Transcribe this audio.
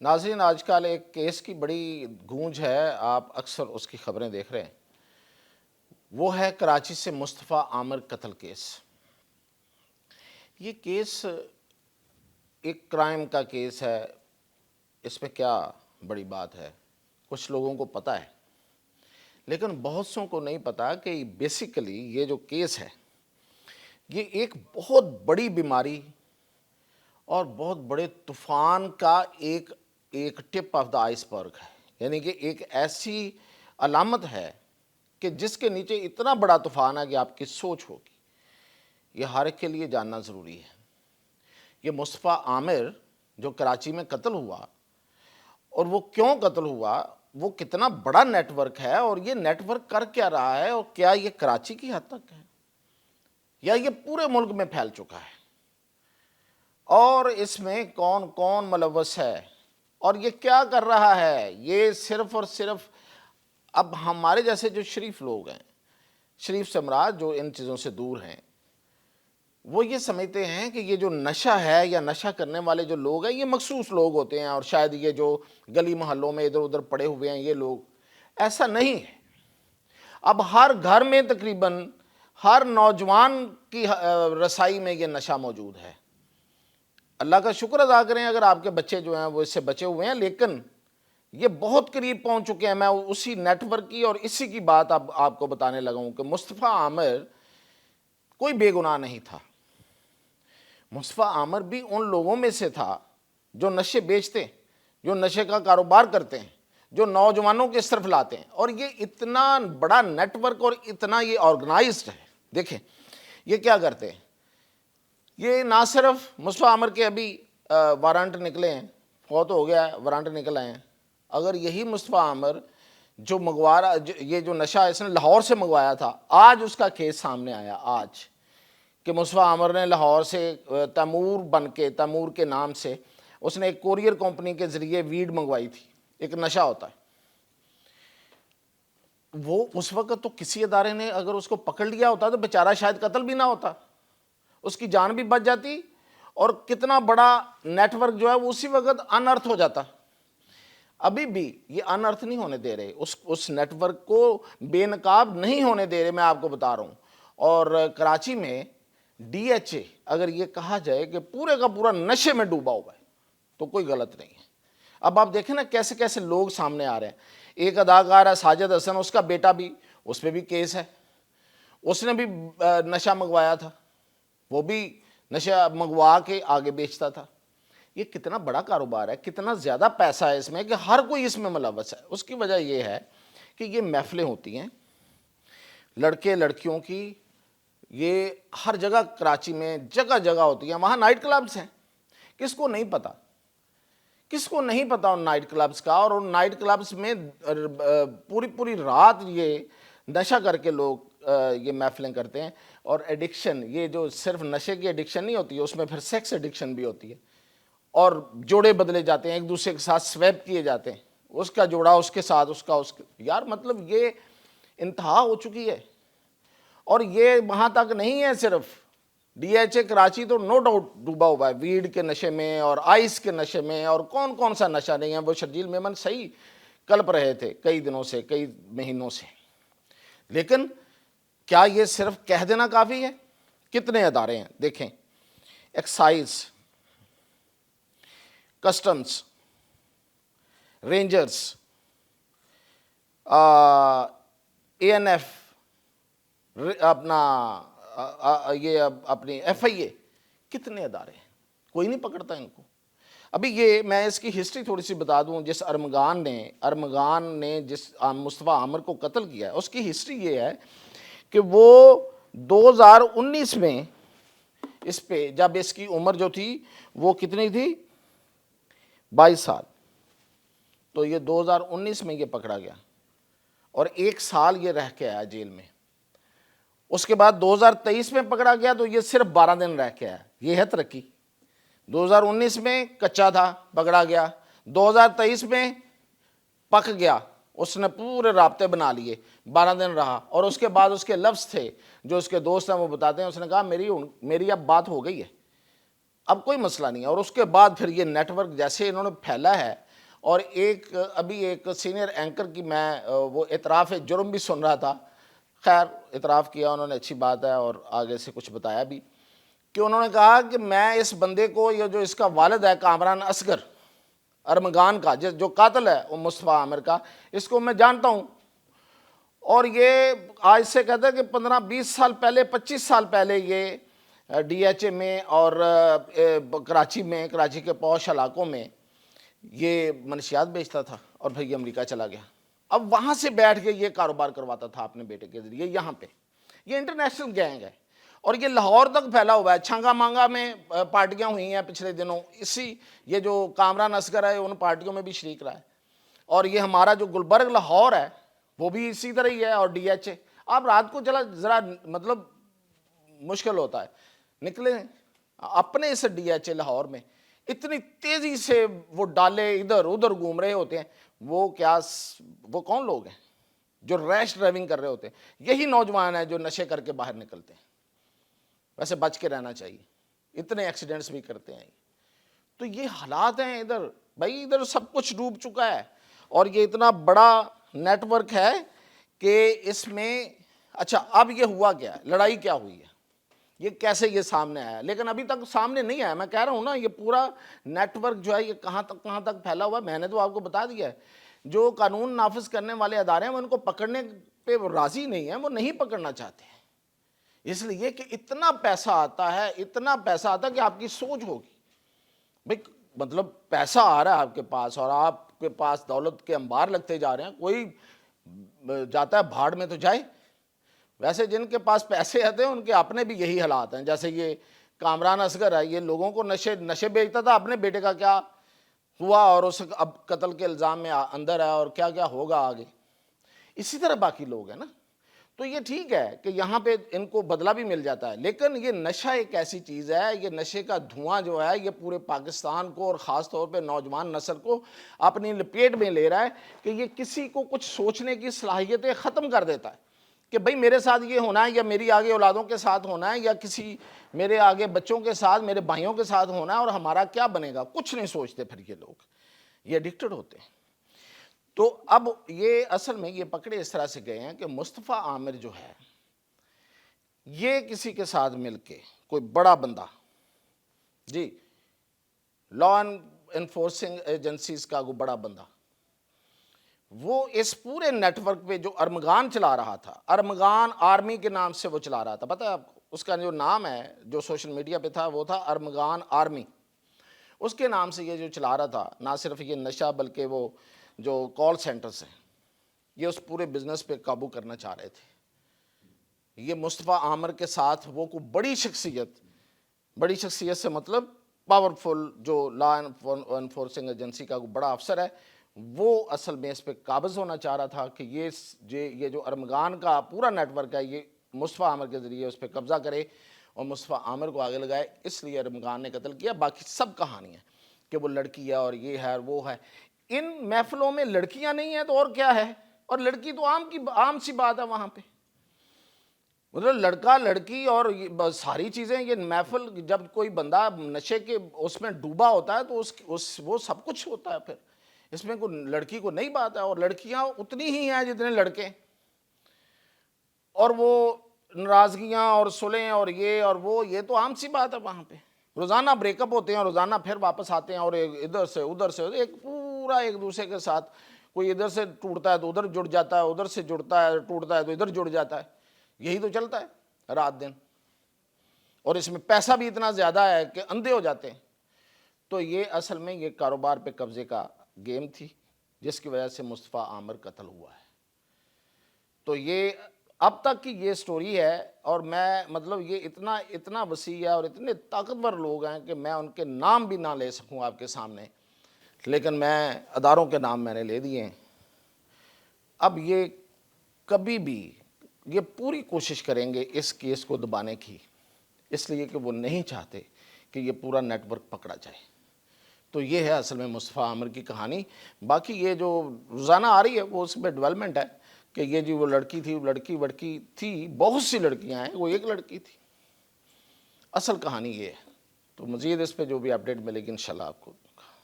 ناظرین، آج کل ایک کیس کی بڑی گونج ہے، آپ اکثر اس کی خبریں دیکھ رہے ہیں۔ وہ ہے کراچی سے مصطفیٰ عامر قتل کیس۔ یہ کیس ایک کرائم کا کیس ہے، اس میں کیا بڑی بات ہے؟ کچھ لوگوں کو پتہ ہے، لیکن بہت سوں کو نہیں پتا کہ بیسیکلی یہ جو کیس ہے یہ ایک بہت بڑی بیماری اور بہت بڑے طوفان کا ایک ٹپ آف دا آئس برگ ہے، یعنی کہ ایک ایسی علامت ہے کہ جس کے نیچے اتنا بڑا طوفان ہے کہ آپ کی سوچ ہوگی۔ یہ ہر ایک کے لیے جاننا ضروری ہے۔ یہ مصطفیٰ عامر جو کراچی میں قتل ہوا، اور وہ کیوں قتل ہوا، وہ کتنا بڑا نیٹ ورک ہے، اور یہ نیٹ ورک کر کیا رہا ہے، اور کیا یہ کراچی کی حد تک ہے یا یہ پورے ملک میں پھیل چکا ہے، اور اس میں کون کون ملوث ہے، اور یہ کیا کر رہا ہے۔ یہ صرف اور صرف اب ہمارے جیسے جو شریف لوگ ہیں، شریف سے مراد جو ان چیزوں سے دور ہیں، وہ یہ سمجھتے ہیں کہ یہ جو نشہ ہے یا نشہ کرنے والے جو لوگ ہیں یہ مخصوص لوگ ہوتے ہیں، اور شاید یہ جو گلی محلوں میں ادھر ادھر پڑے ہوئے ہیں یہ لوگ۔ ایسا نہیں ہے۔ اب ہر گھر میں تقریباً ہر نوجوان کی رسائی میں یہ نشہ موجود ہے۔ اللہ کا شکر ادا کریں اگر آپ کے بچے جو ہیں وہ اس سے بچے ہوئے ہیں، لیکن یہ بہت قریب پہنچ چکے ہیں۔ میں اسی نیٹ ورک کی اور اسی کی بات اب آپ کو بتانے لگا ہوں کہ مصطفیٰ عامر کوئی بے گناہ نہیں تھا۔ مصطفیٰ عامر بھی ان لوگوں میں سے تھا جو نشے بیچتے ہیں، جو نشے کا کاروبار کرتے ہیں، جو نوجوانوں کے طرف لاتے ہیں، اور یہ اتنا بڑا نیٹ ورک اور اتنا یہ آرگنائزڈ ہے۔ دیکھیں یہ کیا کرتے ہیں، یہ نہ صرف مصطفیٰ عامر کے ابھی وارنٹ نکلے ہیں، فوت ہو گیا ہے، وارنٹ نکل آئے ہیں۔ اگر یہی مصطفیٰ عامر جو منگوا رہا، یہ جو نشہ اس نے لاہور سے منگوایا تھا، آج اس کا کیس سامنے آیا آج کہ مصطفیٰ عامر نے لاہور سے تیمور بن کے، تیمور کے نام سے اس نے ایک کوریئر کمپنی کے ذریعے ویڈ منگوائی تھی۔ ایک نشہ ہوتا ہے وہ، اس وقت تو کسی ادارے نے اگر اس کو پکڑ لیا ہوتا تو بیچارہ شاید قتل بھی نہ ہوتا، اس کی جان بھی بچ جاتی، اور کتنا بڑا نیٹ ورک جو ہے وہ اسی وقت انرتھ ہو جاتا۔ ابھی بھی یہ انرتھ نہیں ہونے دے رہے، اس نیٹ ورک کو بے نقاب نہیں ہونے دے رہے، میں آپ کو بتا رہا ہوں۔ اور کراچی میں ڈی ایچ اے اگر یہ کہا جائے کہ پورے کا پورا نشے میں ڈوبا ہوا ہے تو کوئی غلط نہیں ہے۔ اب آپ دیکھیں نا کیسے کیسے لوگ سامنے آ رہے ہیں۔ ایک اداکار ہے ساجد حسن، اس کا بیٹا بھی، اس پہ بھی کیس ہے، اس نے بھی نشہ منگوایا تھا، وہ بھی نشہ منگوا کے آگے بیچتا تھا۔ یہ کتنا بڑا کاروبار ہے، کتنا زیادہ پیسہ ہے اس میں کہ ہر کوئی اس میں ملوث ہے۔ اس کی وجہ یہ ہے کہ یہ محفلیں ہوتی ہیں لڑکے لڑکیوں کی، یہ ہر جگہ کراچی میں جگہ جگہ ہوتی ہیں، وہاں نائٹ کلبز ہیں۔ کس کو نہیں پتا، کس کو نہیں پتا ان نائٹ کلبز کا، اور ان نائٹ کلبز میں پوری پوری رات یہ نشہ کر کے لوگ یہ محفلیں کرتے ہیں۔ اور ایڈکشن، یہ جو صرف نشے کی ایڈکشن نہیں ہوتی ہے، اس میں پھر سیکس ایڈکشن بھی ہوتی ہے، اور جوڑے بدلے جاتے ہیں، ایک دوسرے کے ساتھ سویپ کیے جاتے ہیں، اس کا جوڑا اس کے ساتھ، اس کا یار مطلب یہ انتہا ہو چکی ہے۔ اور یہ وہاں تک نہیں ہے صرف، ڈی ایچ اے کراچی تو نو ڈاؤٹ ڈوبا ہوا ہے ویڈ کے نشے میں اور آئس کے نشے میں، اور کون کون سا نشہ نہیں ہے۔ وہ شرجیل میمن صحیح کلپ رہے تھے کئی دنوں سے، کئی مہینوں سے، لیکن کیا یہ صرف کہہ دینا کافی ہے؟ کتنے ادارے ہیں دیکھیں، ایکسائز، کسٹمز، رینجرز، اے این ایف، اپنا یہ اپنی ایف آئی اے، کتنے ادارے ہیں، کوئی نہیں پکڑتا ان کو۔ ابھی یہ میں اس کی ہسٹری تھوڑی سی بتا دوں۔ جس ارمغان نے جس مصطفیٰ عامر کو قتل کیا ہے، اس کی ہسٹری یہ ہے کہ وہ 2019 میں اس پہ، جب اس کی عمر جو تھی وہ کتنی تھی، 22 سال، تو یہ 2019 میں یہ پکڑا گیا اور 1 سال یہ رہ کے آیا جیل میں۔ اس کے بعد 2023 میں پکڑا گیا تو یہ صرف 12 دن رہ کے آیا۔ یہ ہے ترقی۔ 2019 میں کچا تھا، پکڑا گیا، 2023 میں پک گیا، اس نے پورے رابطے بنا لیے، 12 دن رہا، اور اس کے بعد اس کے لفظ تھے جو اس کے دوست ہیں وہ بتاتے ہیں، اس نے کہا میری اب بات ہو گئی ہے، اب کوئی مسئلہ نہیں ہے۔ اور اس کے بعد پھر یہ نیٹ ورک جیسے انہوں نے پھیلا ہے، اور ابھی ایک سینئر اینکر کی میں وہ اعتراف جرم بھی سن رہا تھا. خیر اعتراف کیا انہوں نے، اچھی بات ہے، اور آگے سے کچھ بتایا بھی کہ انہوں نے کہا کہ میں اس بندے کو، یہ جو اس کا والد ہے کامران اصغر ارمغان کا، جو قاتل ہے وہ مصطفیٰ عامر کا، اس کو میں جانتا ہوں. اور یہ آج سے کہتا ہے کہ 15-20 سال پہلے، 25 سال پہلے یہ ڈی ایچ اے میں اور کراچی کے پوش علاقوں میں یہ منشیات بیچتا تھا، اور پھر یہ امریکہ چلا گیا. اب وہاں سے بیٹھ کے یہ کاروبار کرواتا تھا اپنے بیٹے کے ذریعے یہاں پہ. یہ انٹرنیشنل گینگ ہے، اور یہ لاہور تک پھیلا ہوا ہے. چھنگا مانگا میں پارٹیاں ہوئی ہیں پچھلے دنوں، یہ جو کامران اصغر ہے ان پارٹیوں میں بھی شریک رہا ہے. اور یہ ہمارا جو گلبرگ لاہور ہے وہ بھی اسی طرح ہی ہے. اور ڈی ایچ اے، آپ رات کو چلا ذرا مطلب مشکل ہوتا ہے، نکلے اپنے اس ڈی ایچ اے لاہور میں اتنی تیزی سے وہ ڈالے ادھر ادھر گھوم رہے ہوتے ہیں. وہ کون لوگ ہیں جو ریش ڈرائیونگ کر رہے ہوتے ہیں؟ یہی نوجوان ہیں جو نشے کر کے باہر نکلتے ہیں. ویسے بچ کے رہنا چاہیے، اتنے ایکسیڈنٹس بھی کرتے ہیں. تو یہ حالات ہیں ادھر بھائی، ادھر سب کچھ ڈوب چکا ہے. اور یہ اتنا بڑا نیٹ ورک ہے کہ اس میں، اچھا اب یہ ہوا کیا ہے، لڑائی کیا ہوئی ہے، یہ کیسے یہ سامنے آیا؟ لیکن ابھی تک سامنے نہیں آیا. میں کہہ رہا ہوں نا، یہ پورا نیٹ ورک جو ہے یہ کہاں تک پھیلا ہوا ہے. میں نے تو آپ کو بتا دیا ہے، جو قانون نافذ کرنے والے ادارے ہیں وہ ان کو پکڑنے پہ راضی نہیں ہیں، وہ نہیں پکڑنا چاہتے ہیں. اس لیے کہ اتنا پیسہ آتا ہے، اتنا پیسہ آتا ہے کہ آپ کی سوچ ہوگی بھئی، مطلب پیسہ آ رہا ہے آپ کے پاس، اور آپ کے پاس دولت کے انبار لگتے جا رہے ہیں. کوئی جاتا ہے بھاڑ میں تو جائے. ویسے جن کے پاس پیسے آتے ہیں ان کے اپنے بھی یہی حالات ہیں. جیسے یہ کامران اصغر ہے، یہ لوگوں کو نشے بیچتا تھا. اپنے بیٹے کا کیا ہوا، اور اس اب قتل کے الزام میں اندر ہے، اور کیا کیا ہوگا آگے. اسی طرح باقی لوگ ہیں نا. تو یہ ٹھیک ہے کہ یہاں پہ ان کو بدلہ بھی مل جاتا ہے، لیکن یہ نشہ ایک ایسی چیز ہے، یہ نشے کا دھواں جو ہے یہ پورے پاکستان کو اور خاص طور پہ نوجوان نسل کو اپنی لپیٹ میں لے رہا ہے کہ یہ کسی کو کچھ سوچنے کی صلاحیتیں ختم کر دیتا ہے کہ بھئی میرے ساتھ یہ ہونا ہے، یا میری آگے اولادوں کے ساتھ ہونا ہے، یا کسی میرے آگے بچوں کے ساتھ، میرے بھائیوں کے ساتھ ہونا ہے، اور ہمارا کیا بنے گا. کچھ نہیں سوچتے پھر یہ لوگ، یہ ایڈکٹڈ ہوتے ہیں. تو اب یہ اصل میں یہ پکڑے اس طرح سے گئے ہیں کہ مصطفیٰ عامر جو ہے یہ کسی کے ساتھ مل کے، کوئی بڑا بندہ جی، لا انفورسنگ ایجنسیز کا کوئی بڑا بندہ، وہ اس پورے نیٹ ورک پہ جو ارمغان چلا رہا تھا، ارمغان آرمی کے نام سے وہ چلا رہا تھا. پتہ ہے آپ کو اس کا جو نام ہے جو سوشل میڈیا پہ تھا وہ تھا ارمغان آرمی. اس کے نام سے یہ جو چلا رہا تھا، نہ صرف یہ نشہ بلکہ وہ جو کال سینٹرز ہیں، یہ اس پورے بزنس پہ قابو کرنا چاہ رہے تھے. یہ مصطفیٰ عامر کے ساتھ وہ کو بڑی شخصیت سے مطلب پاورفل جو لا انفورسنگ ایجنسی کا بڑا افسر ہے، وہ اصل میں اس پہ قابض ہونا چاہ رہا تھا کہ یہ جو ارمغان کا پورا نیٹ ورک ہے یہ مصطفیٰ عامر کے ذریعے اس پہ قبضہ کرے اور مصطفیٰ عامر کو آگے لگائے. اس لیے ارمغان نے قتل کیا. باقی سب کہانی ہے کہ وہ لڑکی ہے اور یہ ہے اور وہ ہے. ان محفلوں میں لڑکیاں نہیں ہیں تو اور کیا ہے؟ اور لڑکی تو عام سی بات ہے وہاں پہ، مطلب لڑکا لڑکی اور ساری چیزیں. یہ محفل جب کوئی بندہ نشے کے اس میں ڈوبا ہوتا ہے تو وہ سب کچھ ہوتا ہے. پھر اس میں کوئی لڑکی کو نہیں بات ہے، اور لڑکیاں اتنی ہی ہیں جتنے لڑکے. اور وہ ناراضگیاں اور صلحیں اور یہ تو عام سی بات ہے وہاں پہ. روزانہ بریک اپ ہوتے ہیں، روزانہ پھر واپس آتے ہیں، اور ادھر سے ادھر سے ایک پورا ایک دوسرے کے ساتھ. کوئی ادھر سے ٹوٹتا ہے تو ادھر جڑ جاتا ہے، ادھر سے جڑتا ہے ٹوٹتا ہے تو ادھر جڑ جاتا ہے. یہی تو چلتا ہے رات دن. اور اس میں پیسہ بھی اتنا زیادہ ہے کہ اندھے ہو جاتے ہیں. تو یہ اصل میں یہ کاروبار پہ قبضے کا گیم تھی جس کی وجہ سے مصطفیٰ عامر قتل ہوا ہے. تو یہ اب تک کی یہ سٹوری ہے. اور میں مطلب یہ اتنا وسیع ہے اور اتنے طاقتور لوگ ہیں کہ میں ان کے نام بھی نہ لے سکوں آپ کے سامنے، لیکن میں اداروں کے نام میں نے لے دیے ہیں. اب یہ کبھی بھی یہ پوری کوشش کریں گے اس کیس کو دبانے کی، اس لیے کہ وہ نہیں چاہتے کہ یہ پورا نیٹ ورک پکڑا جائے. تو یہ ہے اصل میں مصطفیٰ عامر کی کہانی. باقی یہ جو روزانہ آ رہی ہے وہ اس میں ڈیولپمنٹ ہے کہ یہ جو وہ لڑکی تھی، وہ لڑکی تھی، بہت سی لڑکیاں ہیں، وہ ایک لڑکی تھی. اصل کہانی یہ ہے. تو مزید اس پہ جو بھی اپڈیٹ ملے گی انشاءاللہ آپ کو